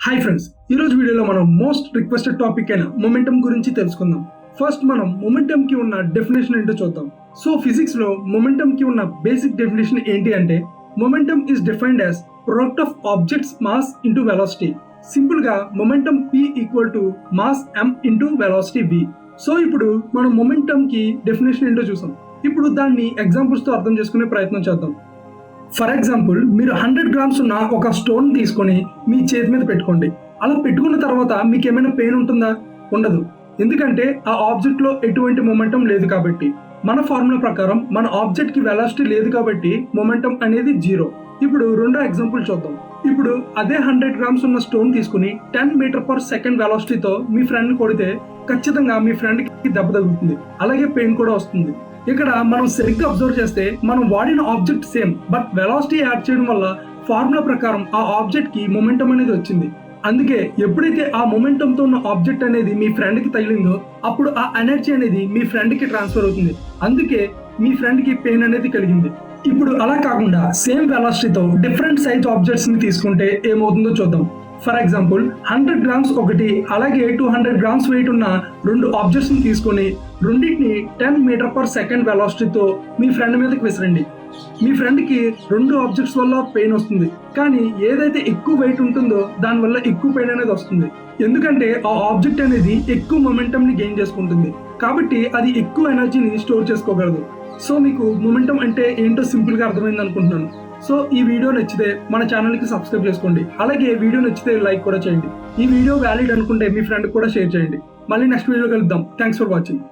Hi friends, ఈరోజు వీడియోలో మనం మోస్ట్ రిక్వెస్టెడ్ టాపిక్ అయిన మొమెంటం గురించి తెలుసుకుందాం. ఫస్ట్ మనం మొమెంటం కి ఉన్న డెఫినేషన్ ఏంటో చూద్దాం. సో ఫిజిక్స్ లో మొమెంటం కి ఉన్న బేసిక్ డెఫినేషన్ ఏంటి అంటే, momentum is defined as product of object's mass into velocity. Simple గా momentum P equal to mass m into velocity v. So ఇప్పుడు మనం మొమెంటం కి డెఫినేషన్ ఏంటో చూసాం. ఇప్పుడు దాన్ని ఎగ్జాంపుల్స్ తో అర్థం చేసుకునే ప్రయత్నం చేద్దాం. ఫర్ ఎగ్జాంపుల్, మీరు 100 గ్రామ్స్ ఉన్న ఒక స్టోన్ తీసుకొని మీ చేతి మీద పెట్టుకోండి. అలా పెట్టుకున్న తర్వాత మీకు ఏమైనా పెయిన్ ఉంటుందా? ఉండదు. ఎందుకంటే ఆ ఆబ్జెక్ట్ లో ఎటువంటి మొమెంటం లేదు కాబట్టి. మన ఫార్ములా ప్రకారం మన ఆబ్జెక్ట్ కి వెలాసిటీ లేదు కాబట్టి మొమెంటం అనేది 0. ఇప్పుడు రెండో ఎగ్జాంపుల్ చూద్దాం. ఇప్పుడు అదే 100 గ్రామ్స్ ఉన్న స్టోన్ తీసుకుని 10 మీటర్ పర్ సెకండ్ వెలాసిటీతో మీ ఫ్రెండ్ కొడితే ఖచ్చితంగా మీ ఫ్రెండ్ కి దెబ్బ తగులుతుంది, అలాగే పెయిన్ కూడా వస్తుంది. ఇక్కడ మనం సరిగ్గా అబ్జర్వ్ చేస్తే మనం వాడిన object same, but velocity add చేయడం వల్ల ఫార్ములా ప్రకారం ఆ ఆబ్జెక్ట్ కి మొమెంటం అనేది వచ్చింది. అందుకే ఎప్పుడైతే ఆ మొమెంటం తో ఉన్న ఆబ్జెక్ట్ అనేది మీ ఫ్రెండ్ కి తగిలిందో అప్పుడు ఆ ఎనర్జీ అనేది మీ ఫ్రెండ్ కి ట్రాన్స్ఫర్ అవుతుంది. అందుకే మీ ఫ్రెండ్ కి పెయిన్ అనేది కలిగింది. ఇప్పుడు అలా కాకుండా సేమ్ వెలాసిటీతో డిఫరెంట్ సైజ్ ఆబ్జెక్ట్స్ ని తీసుకుంటే ఏమవుతుందో చూద్దాం. ఫర్ ఎగ్జాంపుల్, 100 గ్రామ్స్ ఒకటి, అలాగే 200 గ్రామ్స్ వెయిట్ ఉన్న రెండు ఆబ్జెక్ట్స్ ని తీసుకొని రెండింటిని 10 మీటర్ పర్ సెకండ్ వెలాసిటీతో మీ ఫ్రెండ్ మీదకి విసరండి. మీ ఫ్రెండ్ కి రెండు ఆబ్జెక్ట్స్ వల్ల పెయిన్ వస్తుంది, కానీ ఏదైతే ఎక్కువ వెయిట్ ఉంటుందో దాని వల్ల ఎక్కువ పెయిన్ అనేది వస్తుంది. ఎందుకంటే ఆ ఆబ్జెక్ట్ అనేది ఎక్కువ మొమెంటం ని గెయిన్ చేసుకుంటుంది, కాబట్టి అది ఎక్కువ ఎనర్జీని స్టోర్ చేసుకోగలదు. సో మీకు మొమెంటం అంటే ఏంటో సింపుల్ గా అర్థమైంది అనుకుంటున్నాను. సో ఈ వీడియో నచ్చితే మన ఛానల్ కి సబ్స్క్రైబ్ చేసుకోండి, అలాగే వీడియో నచ్చితే లైక్ కూడా చేయండి. ఈ వీడియో వ్యాలిడ్ అనుకుంటే మీ ఫ్రెండ్ కూడా షేర్ చేయండి. మళ్ళీ నెక్స్ట్ వీడియో కలుద్దాం. Thanks for watching.